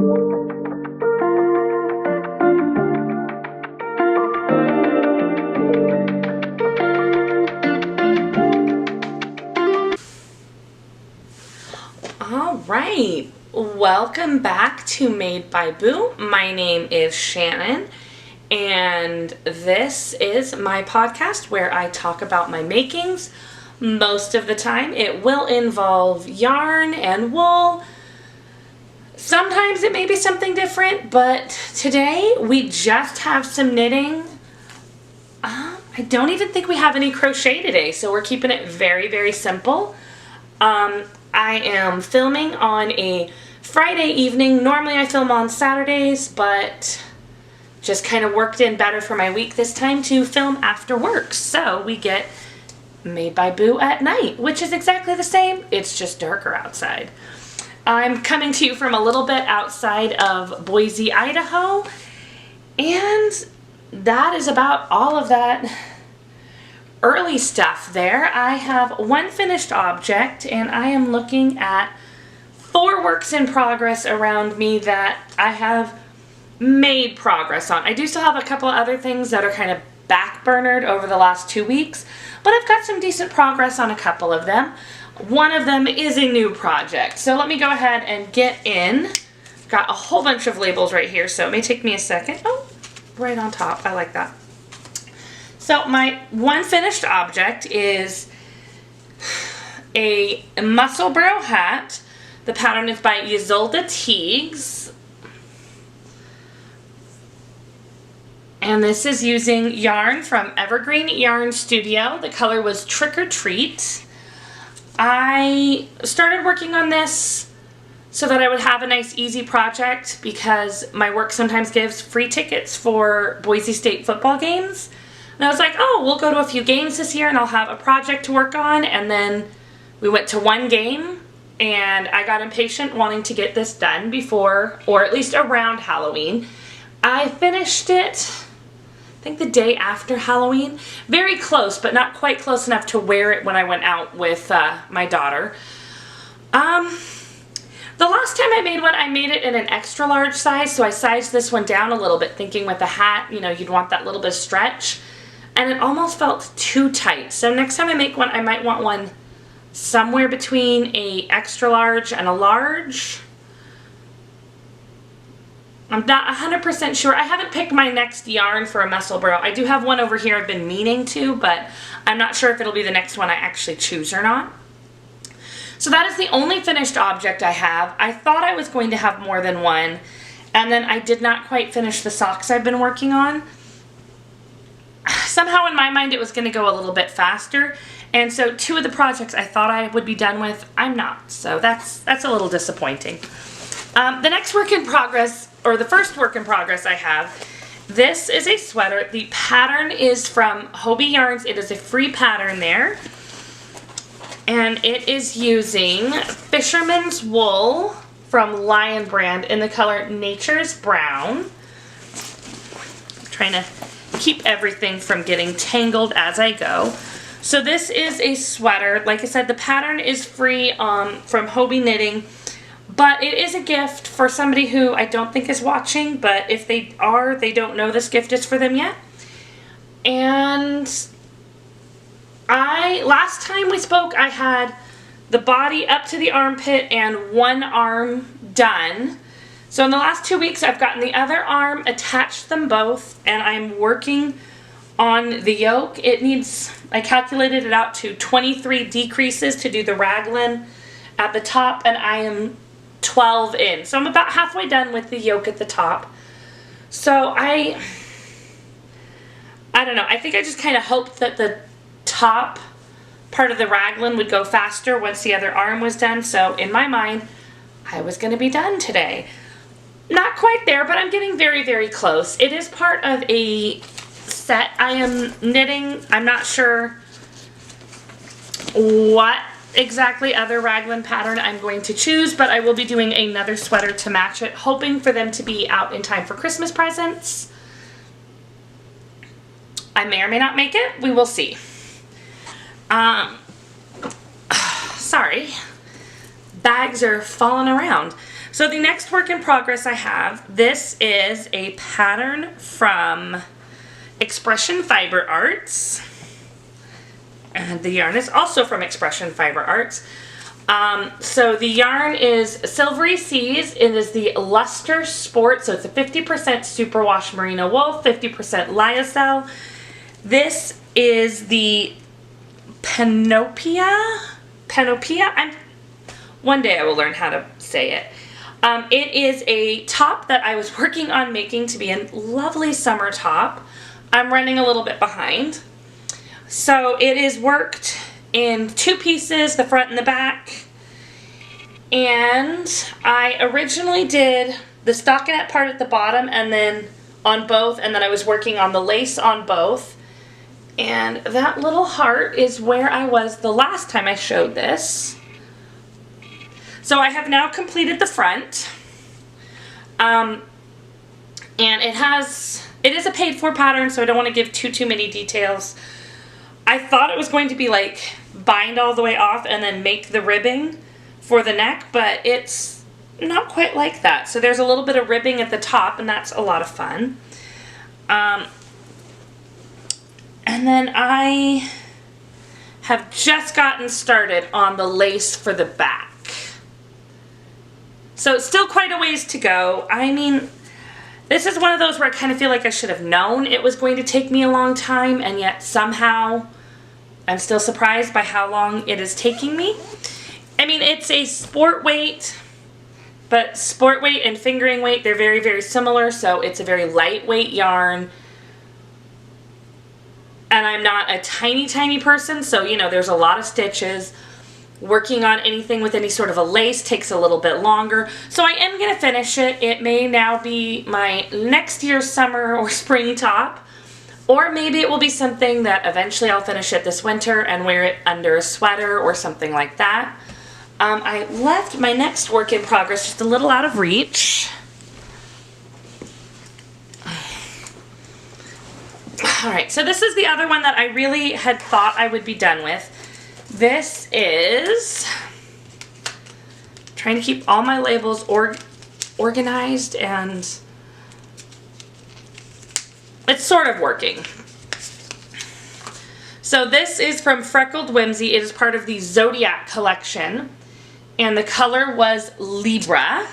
All right, welcome back to Made by Boo. My name is Shannon, and this is my podcast where I talk about my makings. Most of the time it will involve yarn and wool. Sometimes it may be something different, but today we just have some knitting. I don't even think we have any crochet today, so we're keeping it very, very simple. I am filming on a Friday evening. Normally I film on Saturdays, but just kind of worked in better for my week this time to film after work. So we get Made by Boo at night, which is exactly the same. It's just darker outside. I'm coming to you from a little bit outside of Boise, Idaho, and that is about all of that early stuff there. I have one finished object, and I am looking at 4 works in progress around me that I have made progress on. I do still have a couple other things that are kind of backburnered over the last 2 weeks, but I've got some decent progress on a couple of them. One of them is a new project, so let me go ahead and get in. Got a whole bunch of labels right here, so it may take me a second. Oh, right on top. I like that. So my one finished object is a Mussleburgh Hat. The pattern is by Ysolda Teagues. And this is using yarn from Evergreen Yarn Studio. The color was Trick or Treat. I started working on this so that I would have a nice easy project because my work sometimes gives free tickets for Boise State football games. And I was like, oh, we'll go to a few games this year and I'll have a project to work on. And then we went to one game and I got impatient wanting to get this done before, or at least around Halloween. I finished it, I think the day after Halloween. Very close, but not quite close enough to wear it when I went out with my daughter. The last time I made one, I made it in an extra large size, so I sized this one down a little bit, thinking with the hat, you know, you'd want that little bit of stretch. And it almost felt too tight. So next time I make one, I might want one somewhere between a extra large and a large. I'm not 100% sure. I haven't picked my next yarn for a Mussleburgh. I do have one over here I've been meaning to, but I'm not sure if it'll be the next one I actually choose or not. So that is the only finished object I have. I thought I was going to have more than one, and then I did not quite finish the socks I've been working on. Somehow in my mind it was going to go a little bit faster, and so 2 of the projects I thought I would be done with, I'm not. So that's a little disappointing. The next work in progress, or the first work in progress I have, this is a sweater. The pattern is from Hobbii Yarns. It is a free pattern there. And it is using Fisherman's Wool from Lion Brand in the color Nature's Brown. I'm trying to keep everything from getting tangled as I go. So this is a sweater. Like I said, the pattern is free from Hobbii Knitting, but it is a gift for somebody who I don't think is watching, but if they are, they don't know this gift is for them yet. And last time we spoke, I had the body up to the armpit and one arm done. So in the last 2 weeks, I've gotten the other arm, attached them both, and I'm working on the yoke. It needs, I calculated it out to 23 decreases to do the raglan at the top, and I am 12 in. So I'm about halfway done with the yoke at the top. So I don't know. I think I just kind of hoped that the top part of the raglan would go faster once the other arm was done. So in my mind, I was going to be done today. Not quite there, but I'm getting very, very close. It is part of a set I am knitting. I'm not sure what exactly other raglan pattern I'm going to choose, but I will be doing another sweater to match it, hoping for them to be out in time for Christmas presents. I may or may not make it. We will see. Sorry. Bags are falling around. So the next work in progress I have, this is a pattern from Expression Fiber Arts. And the yarn is also from Expression Fiber Arts. So the yarn is Silvery Seas. It is the Luster Sport. So it's a 50% superwash merino wool, 50% lyocell. This is the Panopia. One day I will learn how to say it. It is a top that I was working on making to be a lovely summer top. I'm running a little bit behind. So it is worked in 2 pieces, the front and the back. And I originally did the stockinette part at the bottom and then on both, and then I was working on the lace on both. And that little heart is where I was the last time I showed this. So I have now completed the front. And it is a paid for pattern, so I don't want to give too many details. I thought it was going to be like bind all the way off and then make the ribbing for the neck, but it's not quite like that. So there's a little bit of ribbing at the top, and that's a lot of fun. And then I have just gotten started on the lace for the back. So it's still quite a ways to go. I mean, this is one of those where I kind of feel like I should have known it was going to take me a long time, and yet somehow I'm still surprised by how long it is taking me. I mean, it's a sport weight, but sport weight and fingering weight, they're very, very similar, so it's a very lightweight yarn. And I'm not a tiny person, so, you know, there's a lot of stitches. Working on anything with any sort of a lace takes a little bit longer. So I am going to finish it. It may now be my next year's summer or spring top. Or maybe it will be something that eventually I'll finish it this winter and wear it under a sweater or something like that. I left my next work in progress just a little out of reach. Alright, so this is the other one that I really had thought I would be done with. This is, trying to keep all my labels organized, and it's sort of working. So this is from Freckled Whimsy. It is part of the Zodiac collection, and the color was Libra.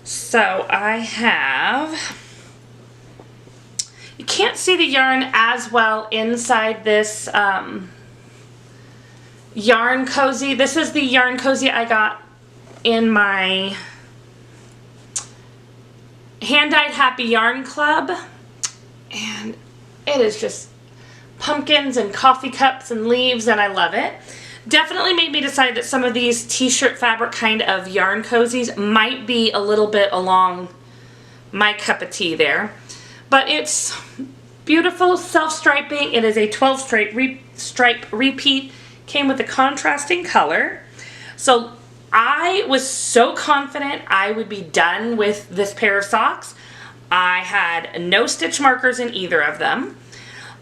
So I have, you can't see the yarn as well inside this yarn cozy. This is the yarn cozy I got in my hand-dyed Happy Yarn Club, and it is just pumpkins and coffee cups and leaves, and I love it. Definitely made me decide that some of these t-shirt fabric kind of yarn cozies might be a little bit along my cup of tea there, but it's beautiful self-striping. It is a 12 stripe repeat. Came with a contrasting color. So I was so confident I would be done with this pair of socks. I had no stitch markers in either of them.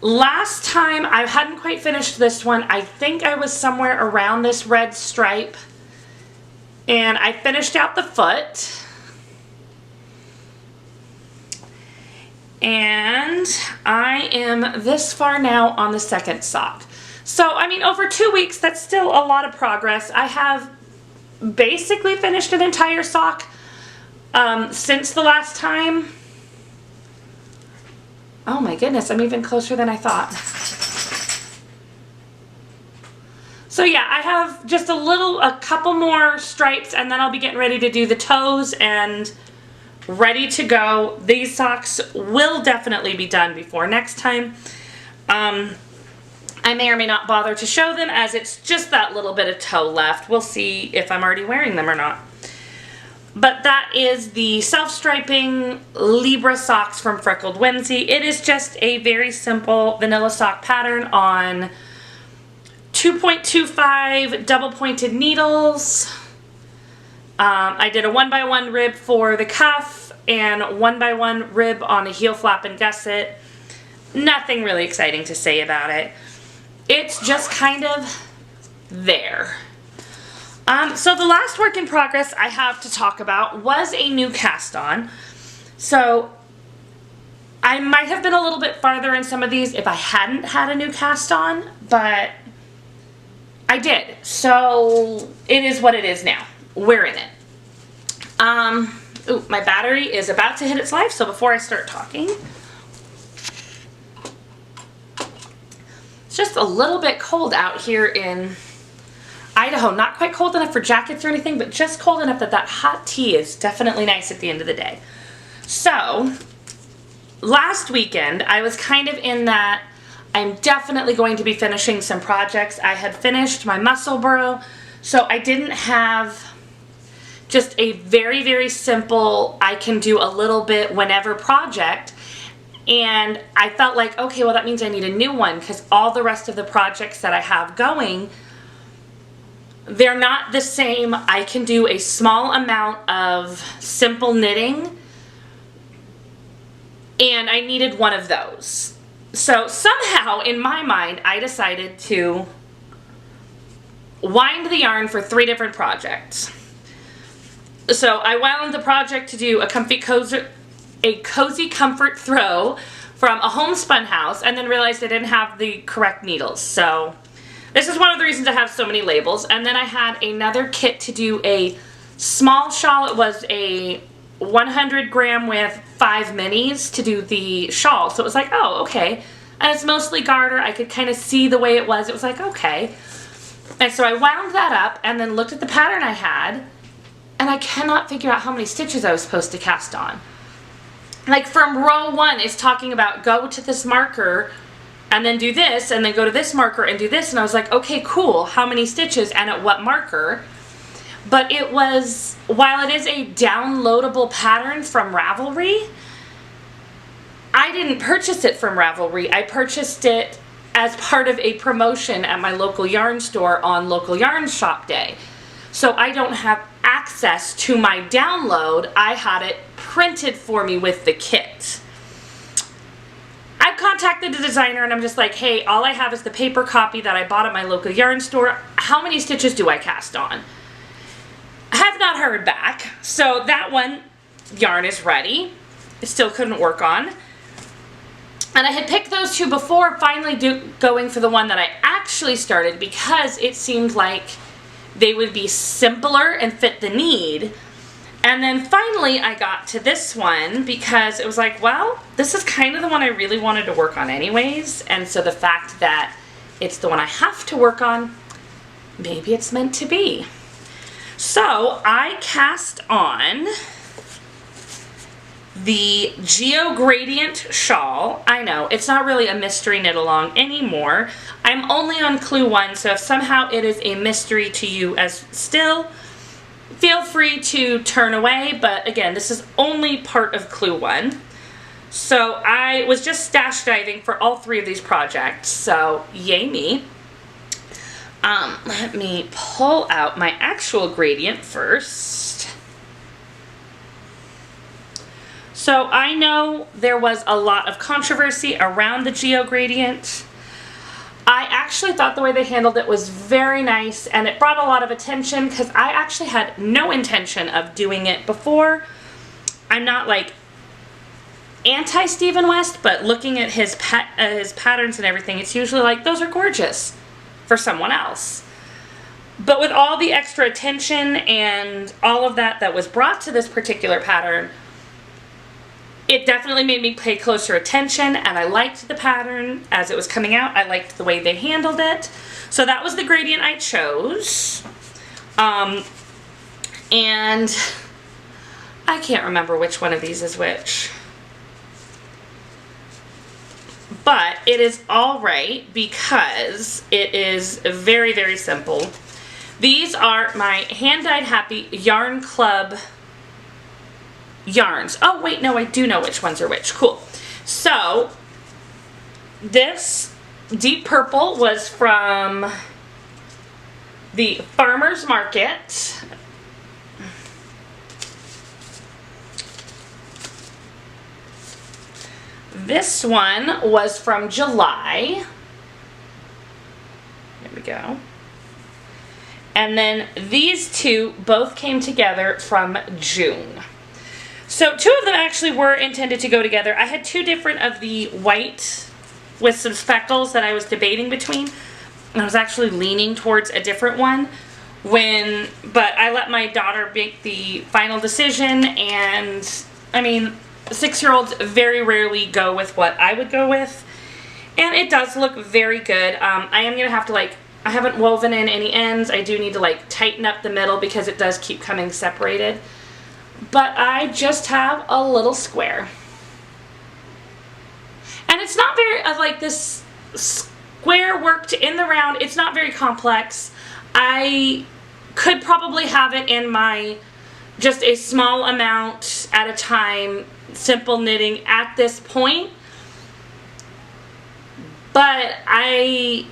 Last time I hadn't quite finished this one. I think I was somewhere around this red stripe, and I finished out the foot. And I am this far now on the second sock. So, I mean, over 2 weeks, that's still a lot of progress. I have basically finished an entire sock since the last time. Oh my goodness, I'm even closer than I thought. So yeah, I have just a couple more stripes, and then I'll be getting ready to do the toes and ready to go. These socks will definitely be done before next time. I may or may not bother to show them, as it's just that little bit of toe left. We'll see if I'm already wearing them or not. But that is the self-striping Libra socks from Freckled Whimsy. It is just a very simple vanilla sock pattern on 2.25 double-pointed needles. I did a 1x1 rib for the cuff and 1x1 rib on a heel flap and gusset. Nothing really exciting to say about it. It's just kind of there. So the last work in progress I have to talk about was a new cast on. So I might have been a little bit farther in some of these if I hadn't had a new cast on, but I did. So it is what it is now. We're in it. Ooh, my battery is about to hit its life, so before I start talking, it's just a little bit cold out here in Idaho. Not quite cold enough for jackets or anything, but just cold enough that that hot tea is definitely nice at the end of the day. So, last weekend, I was kind of in that I'm definitely going to be finishing some projects. I had finished my Mussleburgh, so I didn't have just a very, very simple, I can do a little bit whenever project. And I felt like, okay, well that means I need a new one because all the rest of the projects that I have going, they're not the same. I can do a small amount of simple knitting and I needed one of those. So somehow in my mind, I decided to wind the yarn for 3 different projects. So I wound the project to do a cozy comfort throw from a homespun house and then realized I didn't have the correct needles. So this is one of the reasons I have so many labels. And then I had another kit to do a small shawl. It was a 100 gram with 5 minis to do the shawl. So it was like, oh, okay. And it's mostly garter. I could kind of see the way it was. It was like, okay. And so I wound that up and then looked at the pattern I had. And I cannot figure out how many stitches I was supposed to cast on. Like from row 1 is talking about go to this marker and then do this and then go to this marker and do this. And I was like, okay, cool. How many stitches and at what marker? But it was, while it is a downloadable pattern from Ravelry, I didn't purchase it from Ravelry. I purchased it as part of a promotion at my local yarn store on Local Yarn Shop Day. So I don't have access to my download. I had it printed for me with the kit. I contacted the designer and I'm just like, hey, all I have is the paper copy that I bought at my local yarn store. How many stitches do I cast on? I have not heard back. So that one, yarn is ready. It still couldn't work on. And I had picked those 2 before finally going for the one that I actually started because it seemed like they would be simpler and fit the need. And then finally I got to this one because it was like, well, this is kind of the one I really wanted to work on anyways. And so the fact that it's the one I have to work on, maybe it's meant to be. So I cast on the Geo Gradient shawl. I know, it's not really a mystery knit along anymore. I'm only on clue 1, so if somehow it is a mystery to you as still, feel free to turn away, but again, this is only part of clue 1. So I was just stash diving for all 3 of these projects, so yay me. Let me pull out my actual gradient first. So I know there was a lot of controversy around the Geo Gradient. I actually thought the way they handled it was very nice and it brought a lot of attention because I actually had no intention of doing it before. I'm not like anti-Stephen West, but looking at his patterns and everything, it's usually like, those are gorgeous for someone else. But with all the extra attention and all of that that was brought to this particular pattern, it definitely made me pay closer attention and I liked the pattern as it was coming out. I liked the way they handled it. So that was the gradient I chose. And I can't remember which one of these is which. But it is all right because it is very, very simple. These are my Hand-Dyed Happy Yarn Club yarns. Oh, wait, no, I do know which ones are which. Cool. So, this deep purple was from the Farmer's Market. This one was from July. There we go. And then these two both came together from June. So 2 of them actually were intended to go together. I had 2 different of the white with some speckles that I was debating between. And I was actually leaning towards a different one. But I let my daughter make the final decision, and I mean, 6-year-olds very rarely go with what I would go with. And it does look very good. I am going to have to I haven't woven in any ends. I do need to tighten up the middle because it does keep coming separated. But I just have a little square. And it's not very, this square worked in the round, it's not very complex. I could probably have it in just a small amount at a time, simple knitting at this point. But I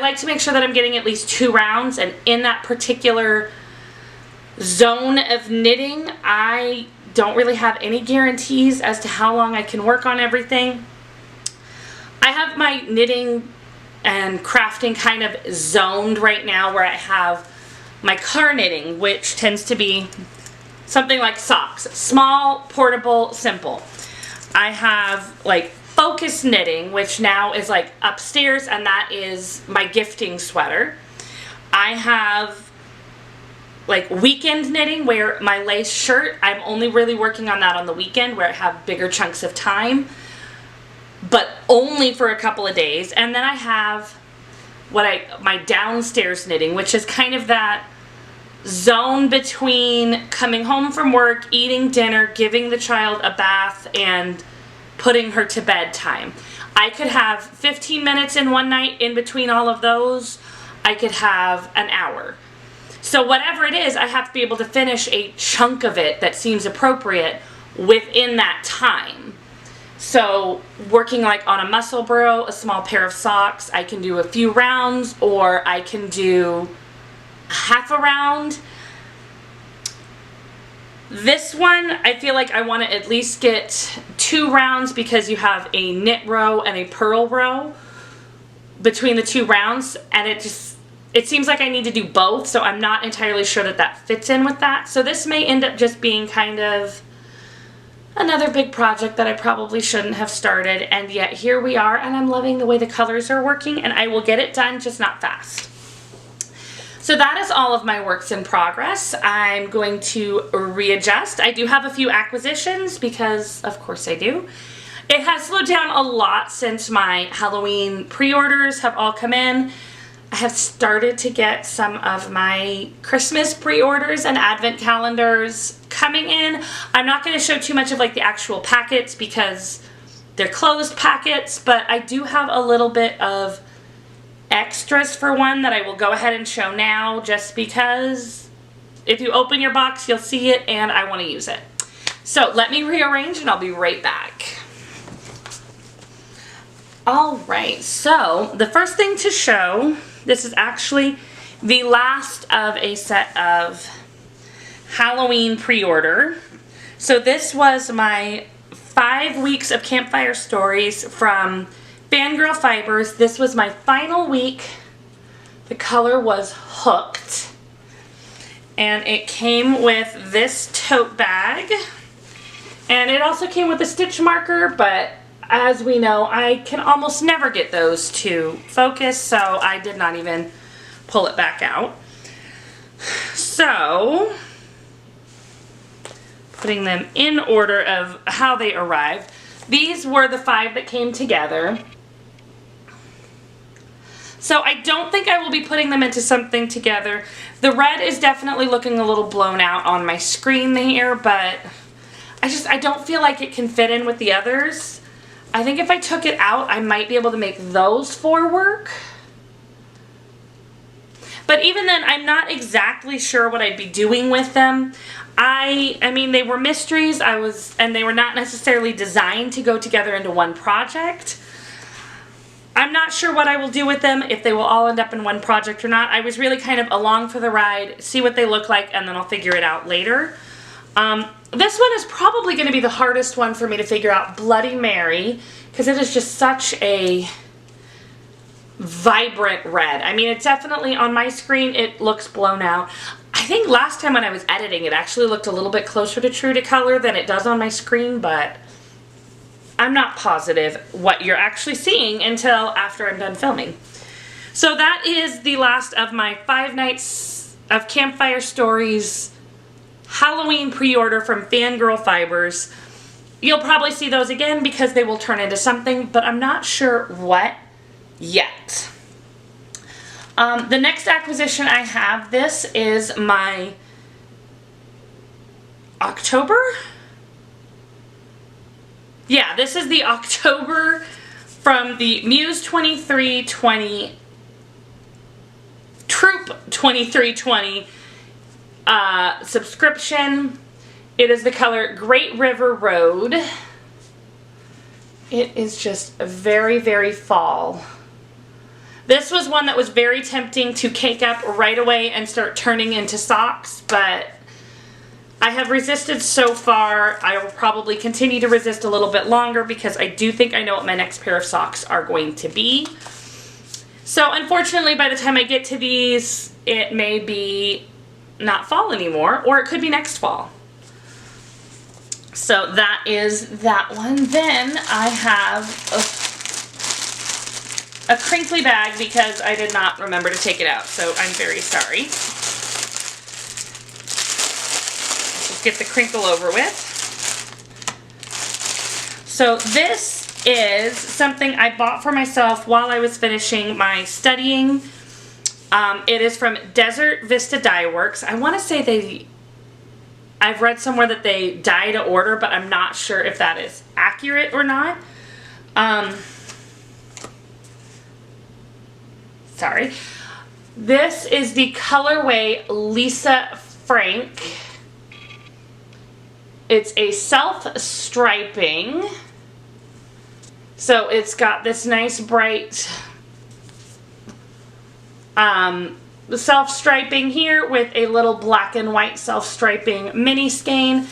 like to make sure that I'm getting at least 2 rounds, and in that particular zone of knitting, I don't really have any guarantees as to how long I can work on everything. I have my knitting and crafting kind of zoned right now, where I have my car knitting, which tends to be something like socks. Small, portable, simple. I have focus knitting, which now is upstairs, and that is my gifting sweater. I have weekend knitting, where my lace shirt, I'm only really working on that on the weekend, where I have bigger chunks of time, but only for a couple of days. And then I have my downstairs knitting, which is kind of that zone between coming home from work, eating dinner, giving the child a bath, and putting her to bed time. I could have 15 minutes in one night in between all of those. I could have an hour. So whatever it is, I have to be able to finish a chunk of it that seems appropriate within that time. So working on a Mussleburgh, a small pair of socks, I can do a few rounds, or I can do half a round. This one, I feel like I want to at least get 2 rounds, because you have a knit row and a purl row between the 2 rounds, and it seems like I need to do both, so I'm not entirely sure that fits in with that. So this may end up just being kind of another big project that I probably shouldn't have started, and yet here we are, and I'm loving the way the colors are working, and I will get it done, just not fast. So that is all of my works in progress. I'm going to readjust. I do have a few acquisitions, because of course I do. It has slowed down a lot since my Halloween pre-orders have all come in. I have started to get some of my Christmas pre-orders and advent calendars coming in. I'm not going to show too much of the actual packets, because they're closed packets, but I do have a little bit of extras for one that I will go ahead and show now, just because if you open your box, you'll see it, and I want to use it. So let me rearrange, and I'll be right back. Alright, so the first thing to show, this is actually the last of a set of Halloween pre-order. So this was my 5 weeks of campfire stories from FanGirl Fibers. This was my final week. The color was Hooked. And it came with this tote bag. And it also came with a stitch marker, but as we know, I can almost never get those to focus, so I did not even pull it back out. So, putting them in order of how they arrived. These were the 5 that came together. So I don't think I will be putting them into something together. The red is definitely looking a little blown out on my screen here, but I don't feel like it can fit in with the others. I think if I took it out, I might be able to make those 4 work. But even then, I'm not exactly sure what I'd be doing with them. I mean, they were mysteries, and they were not necessarily designed to go together into one project. I'm not sure what I will do with them, if they will all end up in one project or not. I was really kind of along for the ride, see what they look like, and then I'll figure it out later. This one is probably going to be the hardest one for me to figure out, Bloody Mary, because it is just such a vibrant red. I mean, it's definitely on my screen, it looks blown out. I think last time when I was editing, it actually looked a little bit closer to true to color than it does on my screen, but I'm not positive what you're actually seeing until after I'm done filming. So that is the last of my 5 Nights of Campfire Stories Halloween pre-order from FanGirl Fibers. You'll probably see those again because they will turn into something, but I'm not sure what yet. The next acquisition I have, this is my October? Yeah, this is the October from the Muse 2320, Troop 2320 subscription. It is the color Great River Road. It is just very, very fall. This was one that was very tempting to cake up right away and start turning into socks, but I have resisted so far. I will probably continue to resist a little bit longer because I do think I know what my next pair of socks are going to be. So unfortunately, by the time I get to these, it may be not fall anymore, or it could be next fall. So that is that one. Then I have a crinkly bag because I did not remember to take it out, so I'm very sorry. Let's just get the crinkle over with. So this is something I bought for myself while I was finishing my studying. It is from Desert Vista Dye Works. I want to say I've read somewhere that they dye to order, but I'm not sure if that is accurate or not. Sorry. This is the colorway Lisa Frank. It's a self-striping. So it's got this nice bright self-striping here with a little black and white self-striping mini skein.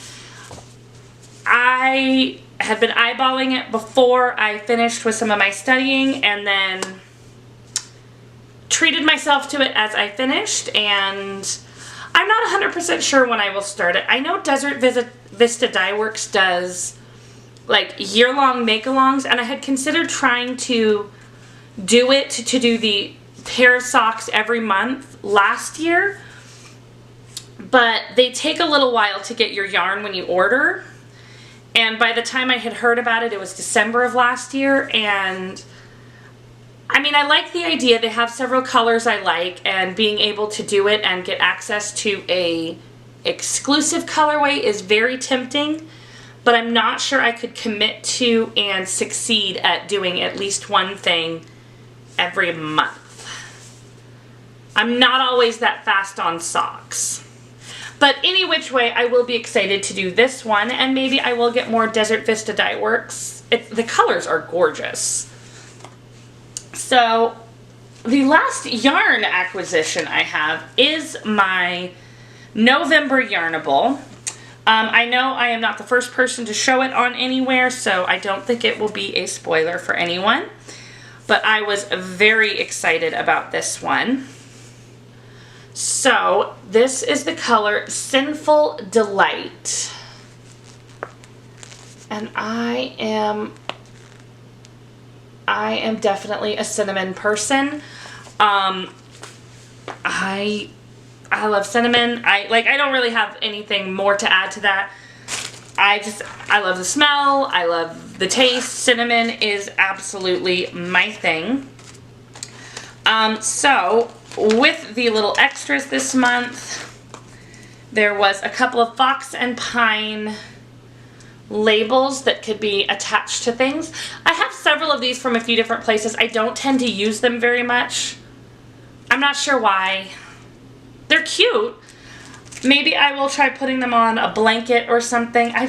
I had been eyeballing it before I finished with some of my studying and then treated myself to it as I finished, and I'm not 100% sure when I will start it. I know Desert Vista Dye Works does like year-long make-alongs, and I had considered trying to do it to do the pair of socks every month last year, but they take a little while to get your yarn when you order, and by the time I had heard about it, it was December of last year, and I mean, I like the idea. They have several colors I like, and being able to do it and get access to a exclusive colorway is very tempting, but I'm not sure I could commit to and succeed at doing at least one thing every month. I'm not always that fast on socks. But any which way, I will be excited to do this one, and maybe I will get more Desert Vista Dye Works. The colors are gorgeous. So the last yarn acquisition I have is my November Yarnable. I know I am not the first person to show it on anywhere, so I don't think it will be a spoiler for anyone. But I was very excited about this one. So this is the color Sinful Delight. And I am definitely a cinnamon person. I love cinnamon. I don't really have anything more to add to that. I love the smell. I love the taste. Cinnamon is absolutely my thing. So with the little extras this month, there was a couple of fox and pine labels that could be attached to things. I have several of these from a few different places. I don't tend to use them very much. I'm not sure why. They're cute. Maybe I will try putting them on a blanket or something. I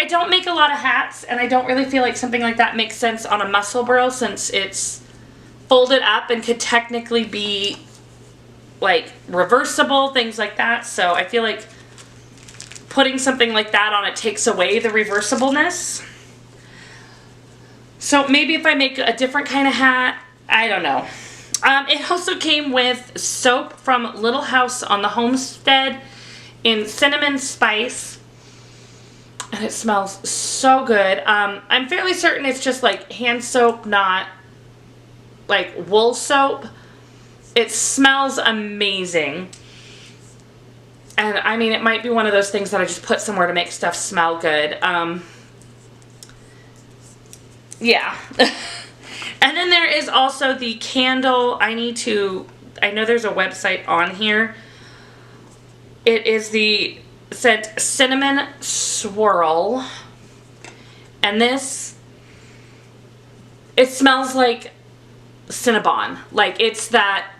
don't make a lot of hats, and I don't really feel like something like that makes sense on a Mussleburgh since it's folded up and could technically be like reversible, things like that. So I feel like putting something like that on it takes away the reversibleness. So maybe if I make a different kind of hat, I don't know. It also came with soap from Little House on the Homestead in cinnamon spice. And it smells so good. I'm fairly certain it's just like hand soap, not like wool soap. It smells amazing. And I mean, it might be one of those things that I just put somewhere to make stuff smell good. Yeah. And then there is also the candle. I know there's a website on here. It is the scent Cinnamon Swirl. And this, it smells like Cinnabon. Like it's that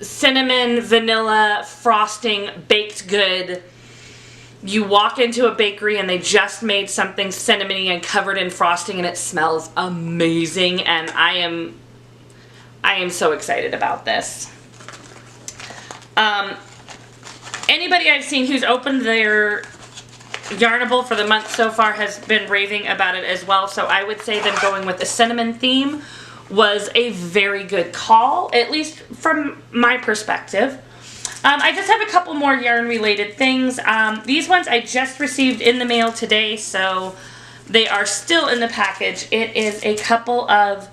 cinnamon, vanilla, frosting, baked good. You walk into a bakery and they just made something cinnamony and covered in frosting and it smells amazing, and I am so excited about this. Anybody I've seen who's opened their Yarnable for the month so far has been raving about it as well, so I would say them going with the cinnamon theme was a very good call, at least from my perspective. I just have a couple more yarn related things. These ones I just received in the mail today, so they are still in the package. It is a couple of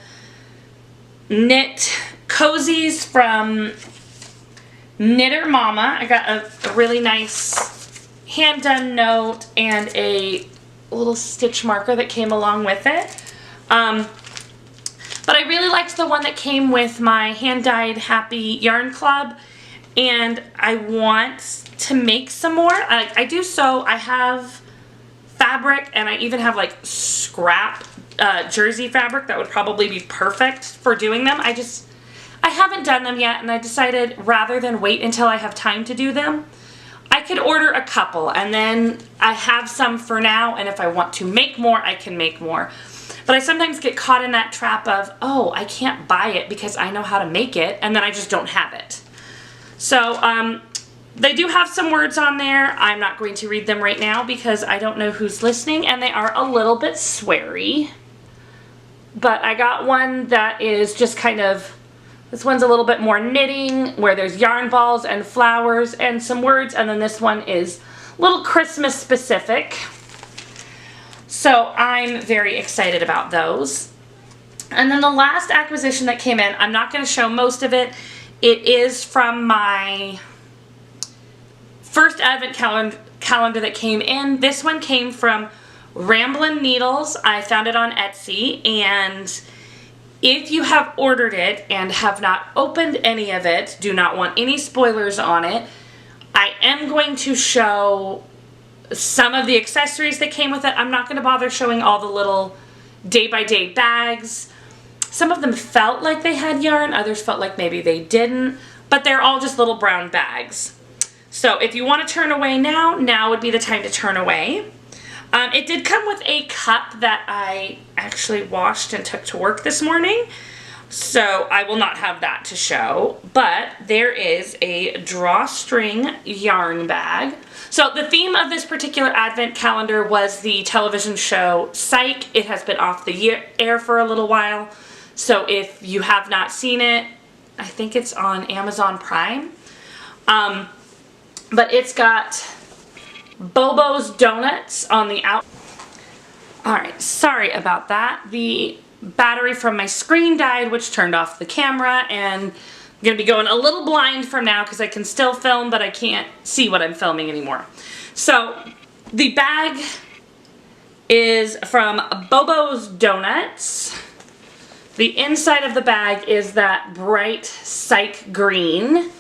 knit cozies from Knitter Mama. I got a really nice hand done note and a little stitch marker that came along with it. But I really liked the one that came with my hand dyed Happy Yarn Club. And I want to make some more. I do sew. I have fabric, and I even have like scrap jersey fabric that would probably be perfect for doing them. I haven't done them yet, and I decided rather than wait until I have time to do them, I could order a couple, and then I have some for now, and if I want to make more, I can make more. But I sometimes get caught in that trap of, oh, I can't buy it because I know how to make it, and then I just don't have it. So, they do have some words on there. I'm not going to read them right now because I don't know who's listening, and they are a little bit sweary. But I got one that is just kind of, this one's a little bit more knitting, where there's yarn balls and flowers and some words, and then this one is a little Christmas specific. So I'm very excited about those. And then the last acquisition that came in, I'm not going to show most of it. It is from my first advent calendar that came in. This one came from Ramblin' Needles. I found it on Etsy, and if you have ordered it and have not opened any of it, do not want any spoilers on it, I am going to show some of the accessories that came with it. I'm not going to bother showing all the little day-by-day bags. Some of them felt like they had yarn, others felt like maybe they didn't, but they're all just little brown bags. So if you want to turn away now would be the time to turn away. It did come with a cup that I actually washed and took to work this morning, so I will not have that to show, but there is a drawstring yarn bag. So the theme of this particular advent calendar was the television show Psych. It has been off the air for a little while. So if you have not seen it, I think it's on Amazon Prime. But it's got Bobo's Donuts on the out. Alright, sorry about that. The battery from my screen died, which turned off the camera, and I'm going to be going a little blind from now because I can still film, but I can't see what I'm filming anymore. So the bag is from Bobo's Donuts. The inside of the bag is that bright Psych green,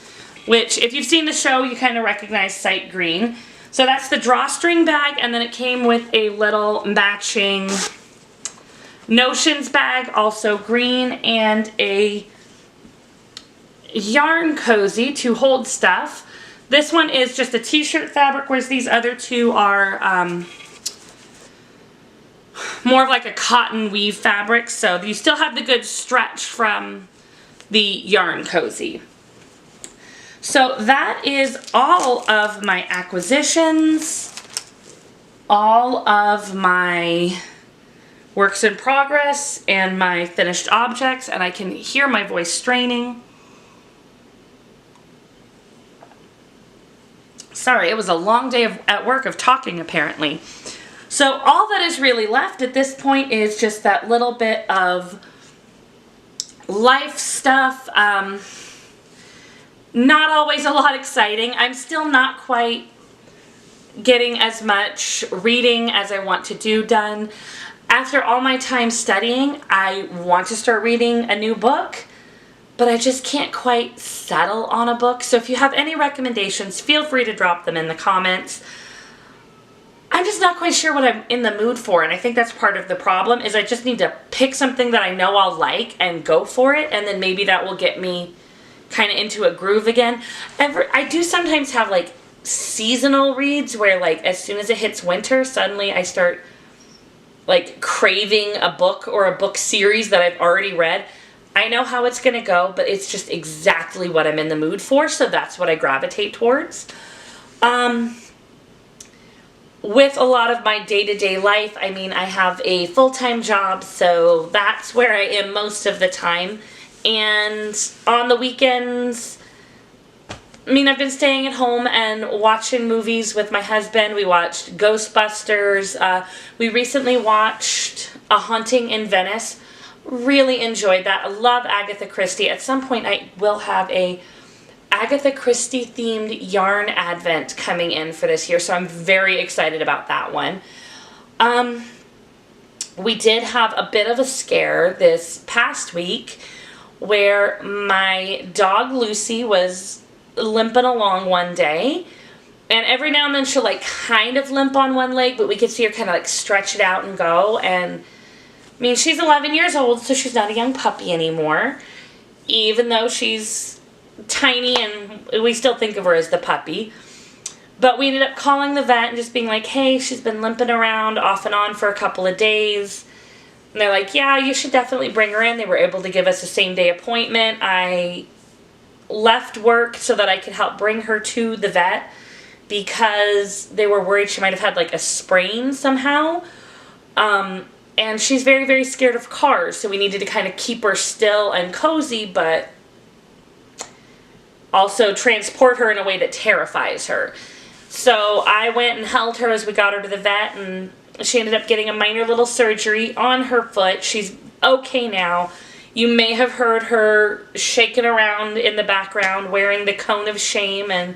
which if you've seen the show, you kind of recognize Psych green. So that's the drawstring bag, and then it came with a little matching Notions bag, also green, and a yarn cozy to hold stuff. This one is just a t-shirt fabric, whereas these other two are more of like a cotton weave fabric, so you still have the good stretch from the yarn cozy. So that is all of my acquisitions, all of my works in progress and my finished objects, and I can hear my voice straining. Sorry, it was a long day at work of talking, apparently. So all that is really left at this point is just that little bit of life stuff. Not always a lot exciting. I'm still not quite getting as much reading as I want to do done. After all my time studying, I want to start reading a new book, but I just can't quite settle on a book. So if you have any recommendations, feel free to drop them in the comments. I'm just not quite sure what I'm in the mood for, and I think that's part of the problem, is I just need to pick something that I know I'll like and go for it, and then maybe that will get me kind of into a groove again. I do sometimes have like seasonal reads where like as soon as it hits winter, suddenly I start like craving a book or a book series that I've already read. I know how it's gonna go, but it's just exactly what I'm in the mood for, so that's what I gravitate towards. With a lot of my day-to-day life, I mean, I have a full-time job, so that's where I am most of the time. And on the weekends, I mean, I've been staying at home and watching movies with my husband. We watched Ghostbusters. We recently watched A Haunting in Venice. Really enjoyed that. I love Agatha Christie. At some point, I will have a Agatha Christie themed yarn advent coming in for this year, so I'm very excited about that one. We did have a bit of a scare this past week where my dog Lucy was limping along one day, and every now and then she'll like kind of limp on one leg, but we could see her kind of like stretch it out and go. And I mean, she's 11 years old, so she's not a young puppy anymore, even though she's tiny and we still think of her as the puppy. But we ended up calling the vet and just being like, hey, she's been limping around off and on for a couple of days. And they're like, yeah, you should definitely bring her in. They were able to give us a same-day appointment. I left work so that I could help bring her to the vet because they were worried she might have had like a sprain somehow. And she's very, very scared of cars, so we needed to kind of keep her still and cozy, but also transport her in a way that terrifies her. So I went and held her as we got her to the vet, and she ended up getting a minor little surgery on her foot. She's okay now. You may have heard her shaking around in the background wearing the cone of shame, and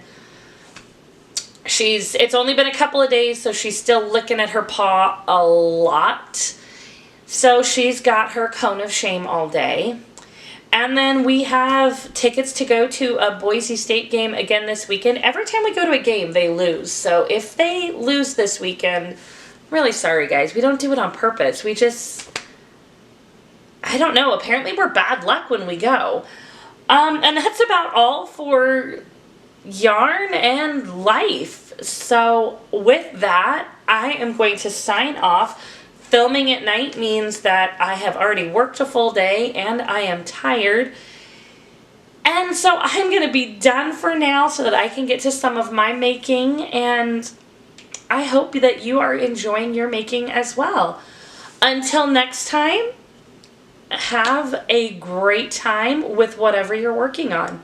it's only been a couple of days, so she's still licking at her paw a lot. So she's got her cone of shame all day. And then we have tickets to go to a Boise State game again this weekend. Every time we go to a game, they lose. So if they lose this weekend, I'm really sorry, guys. We don't do it on purpose. We just, I don't know. Apparently we're bad luck when we go. And that's about all for yarn and life. So with that, I am going to sign off. Filming at night means that I have already worked a full day and I am tired. And so I'm going to be done for now so that I can get to some of my making, and I hope that you are enjoying your making as well. Until next time, have a great time with whatever you're working on.